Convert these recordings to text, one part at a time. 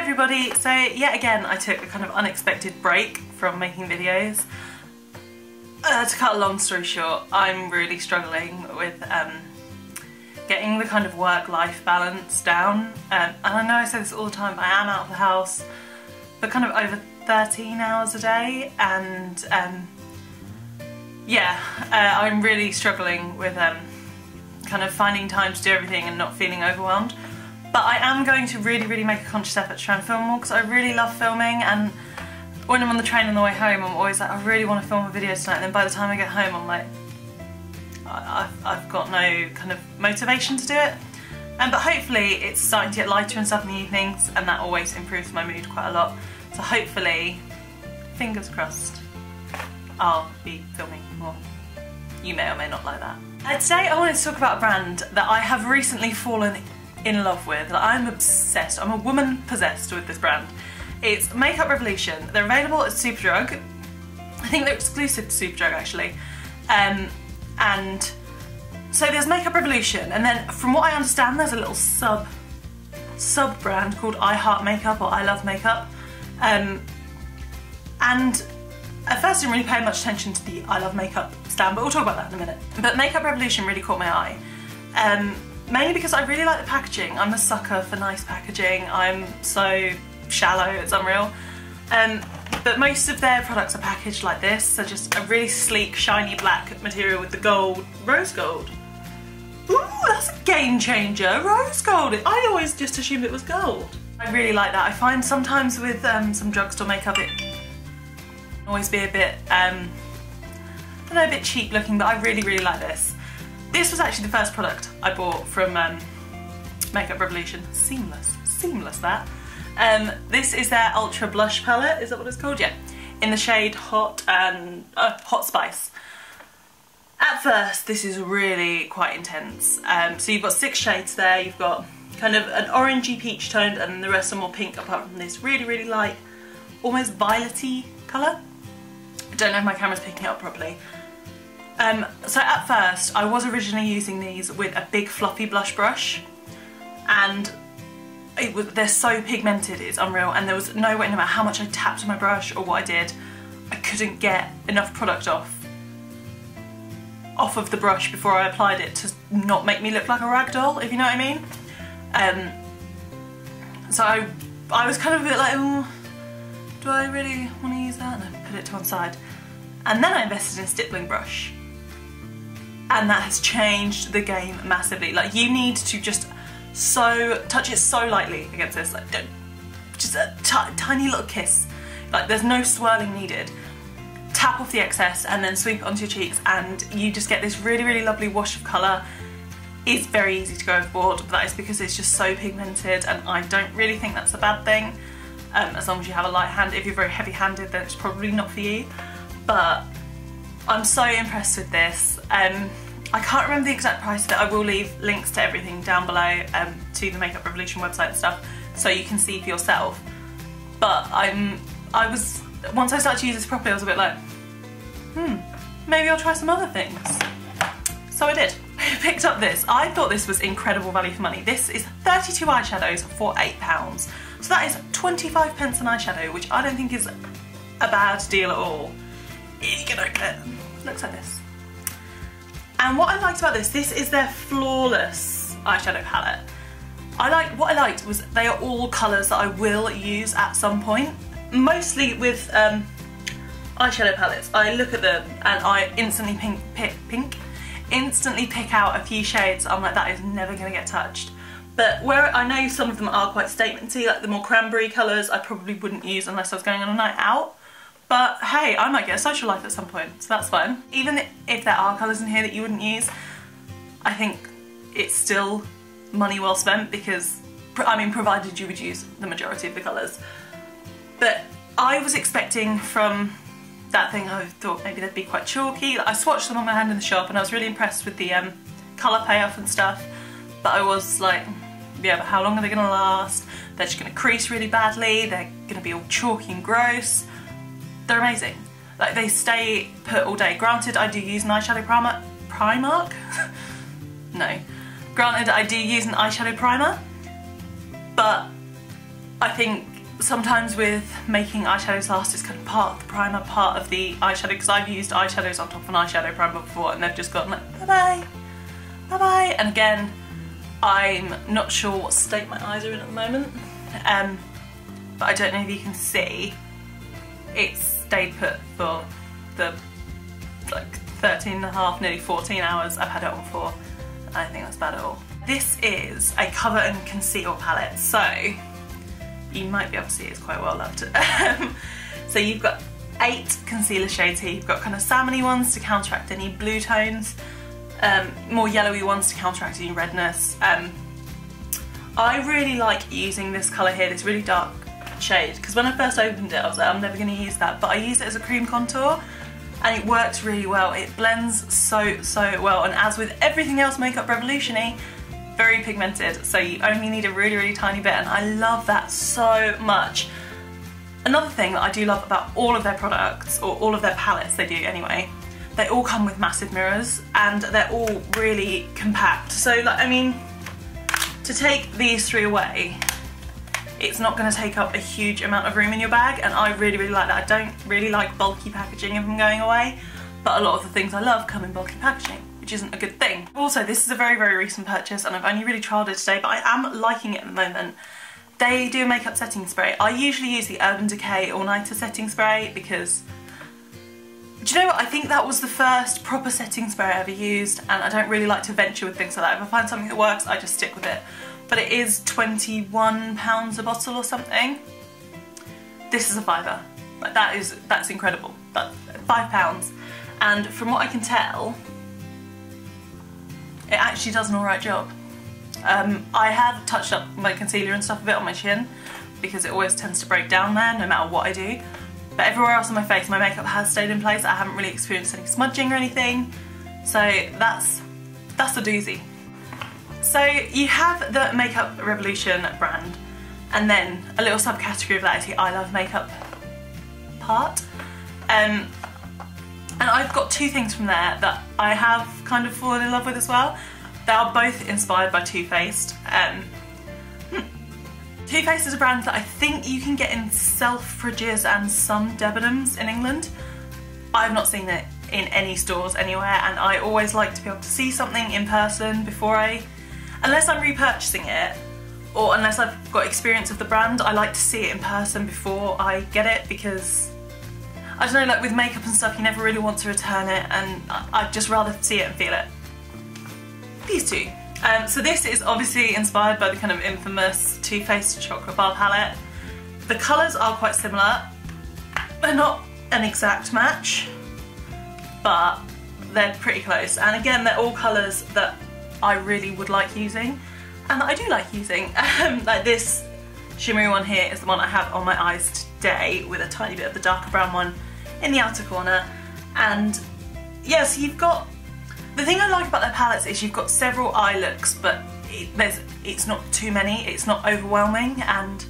everybody, so yet again I took a kind of unexpected break from making videos. To cut a long story short, I'm really struggling with getting the kind of work-life balance down, and I know I say this all the time, but I am out of the house for kind of over 13 hours a day, and yeah, I'm really struggling with kind of finding time to do everything and not feeling overwhelmed. But I am going to really make a conscious effort to try and film more, because I really love filming, and when I'm on the train on the way home I'm always like, I really want to film a video tonight, and then by the time I get home I'm like, I've got no kind of motivation to do it. But hopefully it's starting to get lighter and stuff in the evenings, and that always improves my mood quite a lot. So hopefully, fingers crossed, I'll be filming more. You may or may not like that. Today I wanted to talk about a brand that I have recently fallen in love with. Like, I'm obsessed. I'm a woman possessed with this brand. It's Makeup Revolution. They're available at Superdrug. I think they're exclusive to Superdrug actually. And so there's Makeup Revolution, and then from what I understand there's a little sub brand called I Heart Makeup or I Love Makeup. And at first I didn't really pay much attention to the I Love Makeup stand, but we'll talk about that in a minute. But Makeup Revolution really caught my eye. Mainly because I really like the packaging. I'm a sucker for nice packaging. I'm so shallow, it's unreal. But most of their products are packaged like this, so just a really sleek, shiny black material with the gold, rose gold. Ooh, that's a game changer, rose gold. I always just assumed it was gold. I really like that. I find sometimes with some drugstore makeup it can always be a bit, I don't know, a bit cheap looking, but I really like this. This was actually the first product I bought from Makeup Revolution. Seamless that. This is their Ultra Blush palette, is that what it's called? Yeah. In the shade Hot Spice. At first, this is really quite intense. So you've got 6 shades there. You've got kind of an orangey peach toned, and the rest are more pink, apart from this really light, almost violet-y colour. I don't know if my camera's picking it up properly. So at first, I was originally using these with a big fluffy blush brush, and they're so pigmented, it's unreal, and there was no way, no matter how much I tapped my brush or what I did, I couldn't get enough product off of the brush before I applied it to not make me look like a rag doll, if you know what I mean. So I was kind of a bit like, oh, do I really want to use that? And I put it to one side. And then I invested in a stippling brush, and that has changed the game massively. Like, you need to just touch it so lightly against this, like, don't, just a tiny little kiss, like there's no swirling needed. Tap off the excess and then sweep it onto your cheeks, and you just get this really lovely wash of colour. It's very easy to go overboard, but that is because it's just so pigmented, and I don't really think that's a bad thing, as long as you have a light hand. If you're very heavy handed, then it's probably not for you. But I'm so impressed with this. I can't remember the exact price of it. I will leave links to everything down below, to the Makeup Revolution website and stuff, so you can see for yourself. But once I started to use this properly, I was a bit like, maybe I'll try some other things. So I did. I picked up this. I thought this was incredible value for money. This is 32 eyeshadows for £8. So that is 25 pence an eyeshadow, which I don't think is a bad deal at all. You can open it. Looks like this. And what I liked about this is their flawless eyeshadow palette. What I liked was they are all colours that I will use at some point. Mostly with eyeshadow palettes, I look at them and I instantly pick out a few shades. I'm like, that is never going to get touched. But where I know some of them are quite statementy, like the more cranberry colours, I probably wouldn't use unless I was going on a night out. But hey, I might get a social life at some point, so that's fine. Even if there are colours in here that you wouldn't use, I think it's still money well spent, because, I mean, provided you would use the majority of the colours. But I was expecting from that thing, I thought maybe they'd be quite chalky. I swatched them on my hand in the shop and I was really impressed with the colour payoff and stuff. But I was like, yeah, but how long are they going to last? They're just going to crease really badly, they're going to be all chalky and gross. They're amazing. Like, they stay put all day. Granted, I do use an eyeshadow Primark? No. Granted, I do use an eyeshadow primer, but I think sometimes with making eyeshadows last, it's kind of part of the primer, part of the eyeshadow, because I've used eyeshadows on top of an eyeshadow primer before and they've just gotten like, bye-bye, bye-bye. And again, I'm not sure what state my eyes are in at the moment, but I don't know if you can see, it's stayed put for the like 13 and a half, nearly 14 hours I've had it on for. I don't think that's bad at all. This is a cover and conceal palette, so you might be able to see it's quite well loved. So you've got 8 concealer shades here. You've got kind of salmony ones to counteract any blue tones, more yellowy ones to counteract any redness. I really like using this colour here, this really dark shade, because when I first opened it I was like, I'm never going to use that, but I use it as a cream contour and it works really well. It blends so well, and as with everything else Makeup Revolution-y, very pigmented, so you only need a really tiny bit, and I love that so much. Another thing that I do love about all of their products, or all of their palettes, they do anyway, they all come with massive mirrors and they're all really compact. So like, I mean, to take these 3 away, it's not going to take up a huge amount of room in your bag, and I really like that. I don't really like bulky packaging if I'm going away, but a lot of the things I love come in bulky packaging, which isn't a good thing. Also, this is a very recent purchase and I've only really trialled it today, but I am liking it at the moment. They do a makeup setting spray. I usually use the Urban Decay All Nighter setting spray because, do you know what, I think that was the first proper setting spray I ever used, and I don't really like to venture with things like that. If I find something that works, I just stick with it. But it is £21 a bottle or something. This is a £5. Like that's incredible. That's £5. And from what I can tell, it actually does an alright job. I have touched up my concealer and stuff a bit on my chin because it always tends to break down there no matter what I do. But everywhere else on my face, my makeup has stayed in place. I haven't really experienced any smudging or anything. So that's a doozy. So you have the Makeup Revolution brand, and then a little subcategory of that is the I Love Makeup part. And I've got 2 things from there that I have kind of fallen in love with as well. They are both inspired by Too Faced. Too Faced is a brand that I think you can get in Selfridges and some Debenhams in England. I've not seen it in any stores anywhere, and I always like to be able to see something in person before unless I'm repurchasing it, or unless I've got experience of the brand, I like to see it in person before I get it, because I don't know, like with makeup and stuff, you never really want to return it, and I'd just rather see it and feel it. These 2. So this is obviously inspired by the kind of infamous Too Faced Chocolate Bar palette. The colours are quite similar. They're not an exact match, but they're pretty close. And again, they're all colours that I really would like using, and that I do like using. Like this shimmery one here is the one I have on my eyes today, with a tiny bit of the darker brown one in the outer corner. And yeah, so you've got, the thing I like about their palettes is you've got several eye looks, but it's not too many, it's not overwhelming, and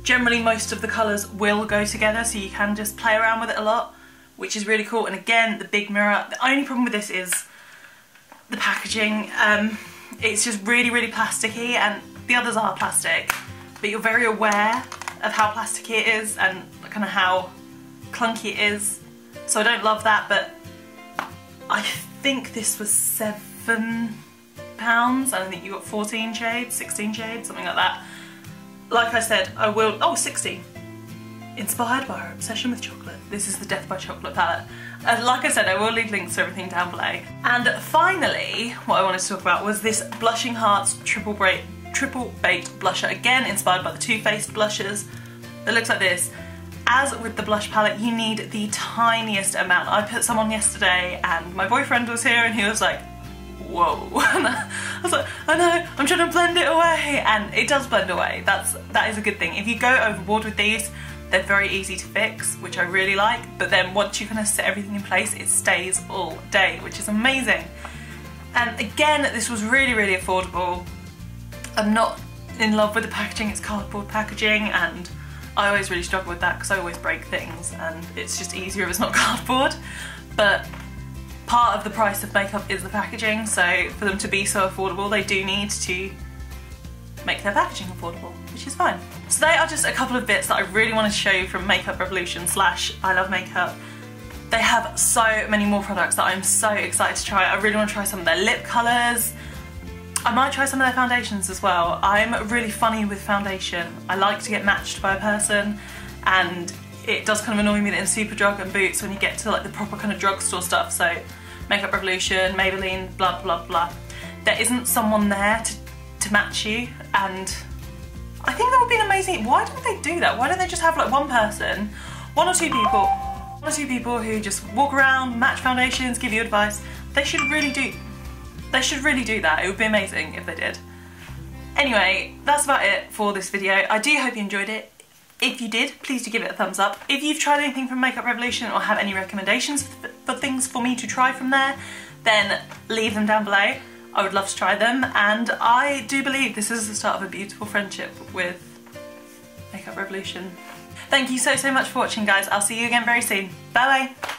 generally most of the colours will go together, so you can just play around with it a lot, which is really cool. And again, the big mirror. The only problem with this is the packaging. It's just really plasticky, and the others are plastic, but you're very aware of how plasticky it is and kind of how clunky it is, so I don't love that. But I think this was £7, and I think you got 14 shades, 16 shades, something like that. Like I said, I will, oh, 60. Inspired by our obsession with chocolate. This is the Death by Chocolate palette. Like I said, I will leave links to everything down below. And finally, what I wanted to talk about was this Blushing Hearts Triple Bait blusher, again inspired by the Too Faced blushes. It looks like this. As with the blush palette, you need the tiniest amount. I put some on yesterday and my boyfriend was here and he was like, whoa. And I was like, I know, I'm trying to blend it away. And it does blend away. That is a good thing. If you go overboard with these, they're very easy to fix, which I really like, but then once you kind of set everything in place, it stays all day, which is amazing. And again, this was really affordable. I'm not in love with the packaging, it's cardboard packaging, and I always really struggle with that because I always break things and it's just easier if it's not cardboard. But part of the price of makeup is the packaging, so for them to be so affordable, they do need to make their packaging affordable, which is fine. So they are just a couple of bits that I really wanted to show you from Makeup Revolution / I Love Makeup. They have so many more products that I'm so excited to try. I really want to try some of their lip colours. I might try some of their foundations as well. I'm really funny with foundation. I like to get matched by a person, and it does kind of annoy me that in Superdrug and Boots, when you get to like the proper kind of drugstore stuff, so Makeup Revolution, Maybelline, blah blah blah, there isn't someone there to match you, and I think that would be an amazing. Why don't they do that? Why don't they just have like one person, one or two people who just walk around, match foundations, give you advice? They should really do that. It would be amazing if they did. Anyway, that's about it for this video. I do hope you enjoyed it. If you did, please do give it a thumbs up. If you've tried anything from Makeup Revolution or have any recommendations for things for me to try from there, then leave them down below. I would love to try them, and I do believe this is the start of a beautiful friendship with Makeup Revolution. Thank you so much for watching, guys. I'll see you again very soon. Bye bye.